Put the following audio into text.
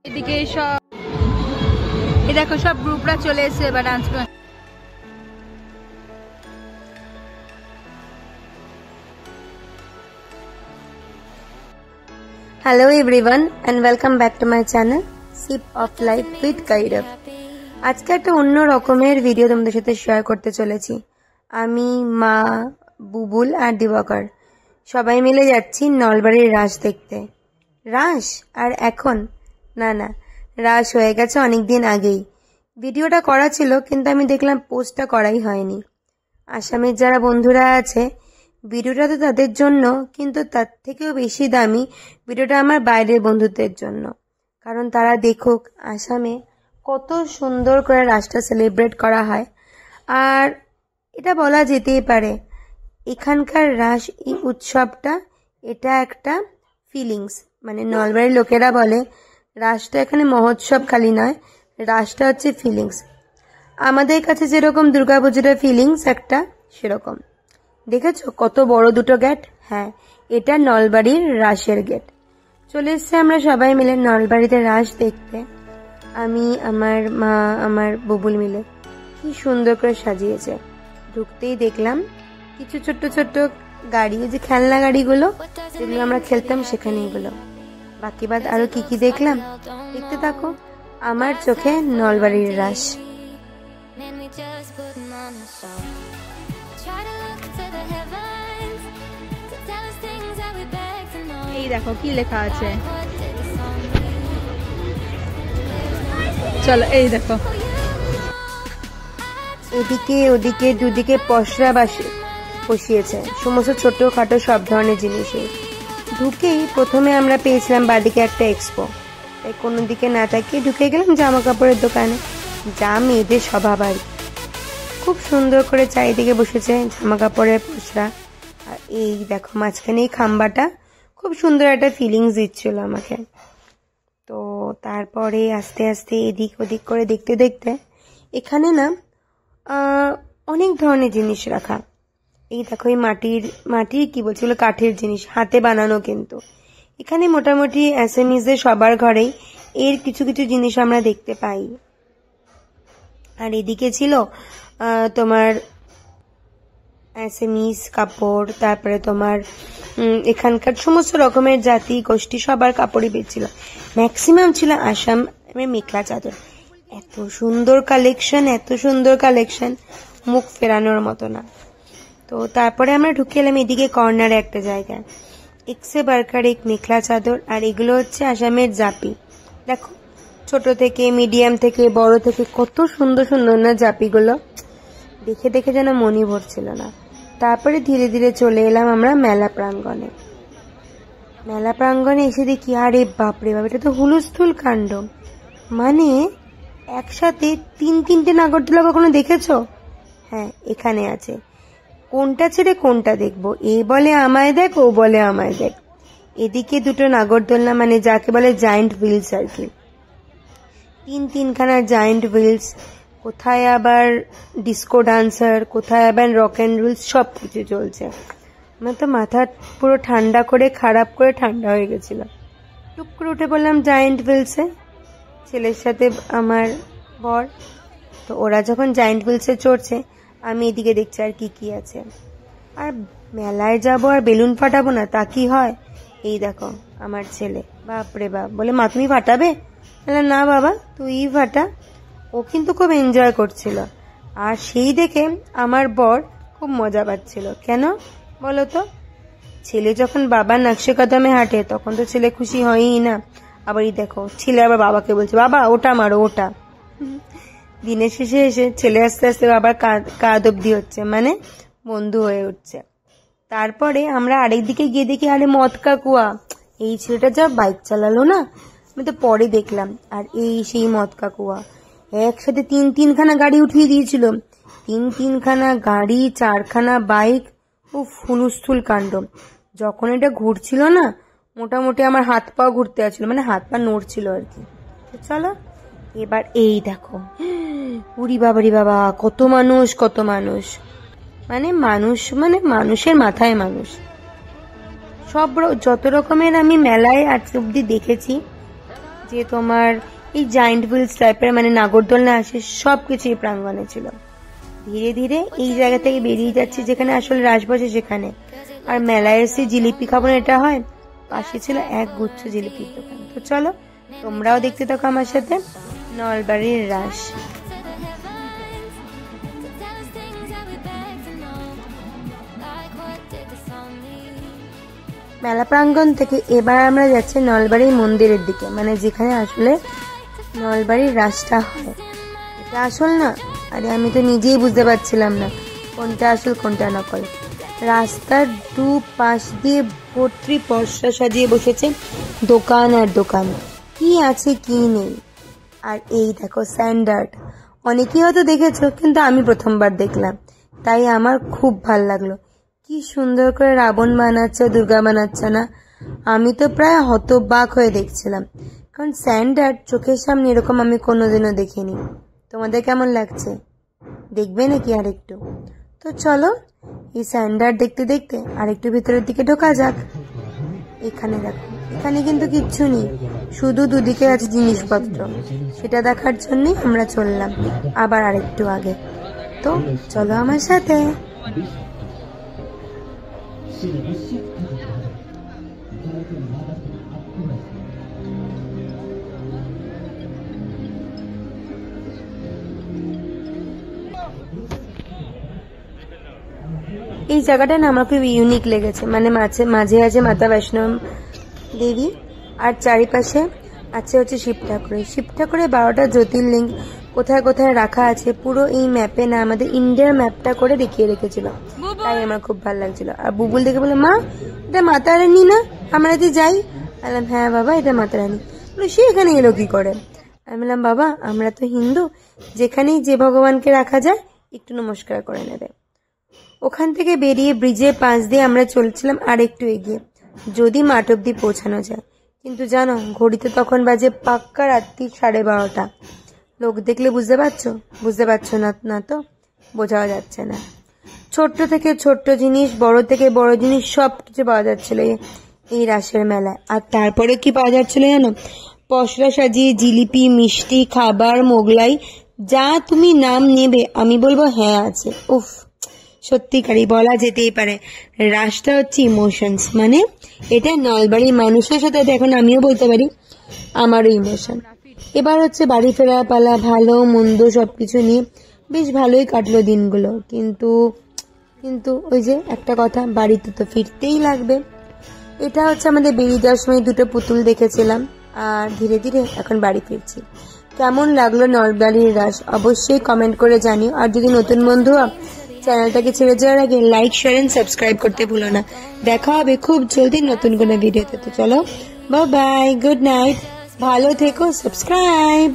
এদিকে সব এই দেখো সব গ্রুপরা চলে এসেছে এবার ডান্স করে। Hello everyone and welcome back to my channel Sip of Life with Kairav। আজকে একটা অন্য রকমের ভিডিও তোমাদের সাথে শেয়ার করতে চলেছি। আমি, মা, বুবুল আর দিবাকর সবাই মিলে যাচ্ছি নলবাড়ির রাস দেখতে। রাস আর এখন না, রাস হয়ে গেছে অনেকদিন আগেই। ভিডিওটা করা ছিল কিন্তু আমি দেখলাম পোস্টটা করাই হয়নি। আসামের যারা বন্ধুরা আছে ভিডিওটা তো তাদের জন্য, কিন্তু তার থেকেও বেশি দামি ভিডিওটা আমার বাইরের বন্ধুদের জন্য, কারণ তারা দেখুক আসামে কত সুন্দর করে রাসটা সেলিব্রেট করা হয়। আর এটা বলা যেতেই পারে এখানকার রাস, এই উৎসবটা এটা একটা ফিলিংস। মানে নলবাড়ির লোকেরা বলে রাসটা এখানে মহোৎসব খালি নয়, রাসটা হচ্ছে ফিলিংস। আমাদের কাছে যেরকম দুর্গাপুজোটা ফিলিংস একটা, সেরকম। দেখেছো কত বড় দুটো গেট? হ্যাঁ, এটা নলবাড়ির রাসের গেট। চলে এসছে আমরা সবাই মিলে নলবাড়িতে রাস দেখতে। আমি, আমার মা, আমার বুবুল মিলে কি সুন্দর করে সাজিয়েছে। ঢুকতেই দেখলাম কিছু ছোট্ট ছোট্ট গাড়ি, যে খেলনা গাড়িগুলো যেগুলো আমরা খেলতাম সেখানে এগুলো। বাকি বাদ আরো কি কি দেখলাম দেখতে থাকো। আমার চোখে নলবাড়ির রাস। এই দেখো কি লেখা আছে, চলো এই দেখো। এদিকে ওদিকে দুদিকে পসরা বসিয়েছে, সমস্ত ছোট খাটো সব ধরনের জিনিসই। ঢুকেই প্রথমে আমরা পেয়েছিলাম বাদিকে একটা এক্সপো, তাই কোনো দিকে না তাকিয়ে ঢুকে গেলাম জামা কাপড়ের দোকানে। যা মেয়েদের স্বভাব আর খুব সুন্দর করে চারিদিকে বসেছে জামা কাপড়ের পসরা। আর এই দেখো মাঝখানে এই খাম্বাটা খুব সুন্দর একটা ফিলিংস দিচ্ছিল আমাকে। তো তারপরে আস্তে আস্তে এদিক ওদিক করে দেখতে দেখতে এখানে না অনেক ধরনের জিনিস রাখা। এই দেখো এই মাটির কি বলছিল, কাঠের জিনিস, হাতে বানানো। কিন্তু এখানে মোটামুটি অ্যাসামিজদের সবার ঘরেই এর কিছু কিছু জিনিস আমরা দেখতে পাই। আর এদিকে ছিল তোমার অ্যাসামিজ কাপড়, তারপরে তোমার এখানকার সমস্ত রকমের জাতি গোষ্ঠী সবার কাপড়ই বেচছিল। ম্যাক্সিমাম ছিল আসাম মেখলা চাদর। এত সুন্দর কালেকশন, মুখ ফেরানোর মতো না। তো তারপরে আমরা ঢুকে এলাম এদিকে কর্নারে একটা জায়গায়, একসে বারকার এক মেখলা চাদর। আর এগুলো হচ্ছে আসামের জাপি। দেখো ছোট থেকে মিডিয়াম থেকে বড় থেকে কত সুন্দর সুন্দর না জাপিগুলো, দেখে দেখে যেন মনই ভরছিল না। তারপরে ধীরে ধীরে চলে এলাম আমরা মেলা প্রাঙ্গণে এসে দেখি আরে বাপরে বাপ, এটা তো হুলস্থুল কাণ্ড। মানে একসাথে তিনটে নাগরদোলা কখনো দেখেছো? হ্যাঁ, এখানে আছে। কোনটা ছেড়ে কোনটা দেখবো, এই বলে আমায় দেখ, ও বলে আমায় দেখ। এদিকে দুটো নাগরদোলনা, মানে যাকে বলে জায়েন্ট হুইলস আর কি, তিনখানা জায়েন্ট হুইলস। কোথায় আবার ডিস্কো ডান্সার, কোথায় আবার রক অ্যান্ড রোলস, সব কিছু চলছে। আমার তো মাথা পুরো খারাপ করে ঠান্ডা হয়ে গেছিল। টুক করে উঠে পড়লাম জায়েন্ট হুইলসে, ছেলের সাথে আমার বর। তো ওরা যখন জায়েন্ট হুইলসে চড়ছে, আমি এদিকে দেখছি আর কি আছে। আর মেলায় যাবো আর বেলুন ফাটাবো না তা কি হয়? এই দেখো আমার ছেলে, বাপরে বাপ, বলে মা তুমি ফাটাবে? না বাবা তুই ফাটা। ও কিন্তু খুব এনজয় করছিল। আর সেই দেখে আমার বর খুব মজা পাচ্ছিল। কেন বলো তো? ছেলে যখন বাবার নকশে কদমে হাঁটে তখন তো ছেলে খুশি হয়ই না। আবার এই দেখো ছেলে আবার বাবাকে বলছে বাবা ওটা মারো ওটা। দিনের শেষে এসে ছেলে আস্তে আস্তে বাবার কাঁধ অব্দি হচ্ছে, মানে বন্ধু হয়ে উঠছে। তারপরে আমরা আরেক দিকে গিয়ে দেখি আরে মদ কাকুয়া, এই ছেলেটা যা বাইক চালালো না, আমি তো পরে দেখলাম। আর এই সেই মদ কাকুয়া একসাথে তিনখানা গাড়ি উঠিয়ে দিয়েছিল, তিনখানা গাড়ি, 4খানা বাইক। ও হুলস্থুল কাণ্ড। যখন এটা ঘুরছিল না, মোটামুটি আমার হাত পা ঘুরতে আসছিল, মানে হাত পা নড়ছিল আর কি। চলো এবার এই দেখো, উরি বাবা কত মানুষ, মানে মানুষের মাথায় মানুষ। সব যত রকমের আমি মেলায় আজ অব্দি দেখেছি, যে তোমার এই জায়েন্ট হুইলস টাইপের মানে নাগরদোলনা আসে, সবকিছু এই প্রাঙ্গণে ছিল। ধীরে ধীরে এই জায়গা থেকে বেরিয়ে যাচ্ছি যেখানে আসলে রাস বসে সেখানে। আর মেলায় এসে জিলিপি খাবো না এটা হয়, পাশে ছিল এক গুচ্ছ জিলিপির দোকান। তো চলো তোমরাও দেখতে থাকো আমার সাথে নলবাড়ির রাস। মেলা প্রাঙ্গণ থেকে এবার আমরা যাচ্ছি নলবাড়ি মন্দিরের দিকে, মানে যেখানে আসলে নলবাড়ির রাসটা হয়। এটা আসল না? আরে আমি তো নিজেই বুঝতে পারছিলাম না কোনটা আসল কোনটা নকল। রাস্তার দু পাশ দিয়ে ভর্তি পসরা সাজিয়ে বসেছে দোকান আর দোকান, কি আছে কি নেই। আর এই দেখো স্ট্যান্ডার্ড, অনেকেই হয়তো দেখেছো কিন্তু আমি প্রথমবার দেখলাম, তাই আমার খুব ভাল লাগলো। কি সুন্দর করে রাবণ বানাচ্ছে, দুর্গা বানাচ্ছে না, আমি তো প্রায় হতবাক হয়ে দেখছিলাম, কারণ স্ট্যান্ডার্ড চোখের সামনে এরকম আমি কোনোদিনও দেখিনি। তোমাদের কেমন লাগছে? দেখবে নাকি আরেকটু? তো চলো এই স্ট্যান্ডার্ড দেখতে দেখতে আরেকটু ভিতরের দিকে ঢোকা যাক। এখানে দেখো, এখানে কিন্তু কিচ্ছু নেই, শুধু দুদিকে আছে জিনিসপত্র, সেটা দেখার জন্যই আমরা চললাম আবার আরেকটু আগে। তো চলো আমার সাথে। এই জায়গাটা না আমার খুব ইউনিক লেগেছে, মানে মাঝে আছে মাতা বৈষ্ণব দেবী আর চারিপাশে আছে হচ্ছে শিব ঠাকুরের। শিব ঠাকুরের 12টা জ্যোতির্লিঙ্গ কোথায় কোথায় রাখা আছে পুরো এই ম্যাপে না আমাদের ইন্ডিয়ার ম্যাপটা করে দেখিয়ে রেখেছিল, তাই আমার খুব ভালো লাগছিল। আর বুবুল দেখে বলে, মা এটা মাতা রানী না, আমরা যে যাই? বললাম হ্যাঁ বাবা এটা মাতা রানী। বলে সে এখানে এলো কি করে? আমি বললাম বাবা আমরা তো হিন্দু, যেখানেই যে ভগবানকে রাখা যায় একটু নমস্কার করে নেবে। ওখান থেকে বেরিয়ে ব্রিজের পাশ দিয়ে আমরা চলছিলাম আর একটু এগিয়ে, যদি মাঠ অব্দি পৌঁছানো যায়। কিন্তু জানো ঘড়িতে তখন বাজে পাক্কা রাত্রি 12:30। লোক দেখলে বুঝতে পারছো না তো বোঝাও যাচ্ছে না। ছোট্ট থেকে ছোট্ট জিনিস, বড় থেকে বড় জিনিস সব কিছু পাওয়া যাচ্ছিল এই রাসের মেলায়। আর তারপরে কি পাওয়া যাচ্ছিল জানো? পসরা সাজিয়ে জিলিপি, মিষ্টি, খাবার, মোগলাই, যা তুমি নাম নেবে আমি বলবো হ্যাঁ আছে। উফ সত্যিকারই বলা যেতেই পারে রাসটা হচ্ছে ইমোশনস, মানে এটা নলবাড়ির মানুষের সাথে এখন আমিও বলতে পারি আমারও ইমোশন। এবার হচ্ছে বাড়ি ফেরার পালা, ভালো মন্দ সবকিছু নিয়ে বেশ ভালোই কাটলো দিনগুলো। কিন্তু ওই যে একটা কথা, বাড়িতে তো ফিরতেই লাগবে। এটা হচ্ছে আমাদের বেরিয়ে যাওয়ার সময় দুটো পুতুল দেখেছিলাম, আর ধীরে ধীরে এখন বাড়ি ফিরছি। কেমন লাগলো নলবাড়ির রাস অবশ্যই কমেন্ট করে জানিও। আর যদি নতুন বন্ধু চ্যানেলটাকে ছেড়ে যাওয়ার আগে লাইক, শেয়ার এন্ড সাবস্ক্রাইব করতে ভুলো না। দেখা হবে খুব জলদি নতুন কোনো ভিডিওতে। তো চলো বাই বাই, গুড নাইট, ভালো থেকো, সাবস্ক্রাইব।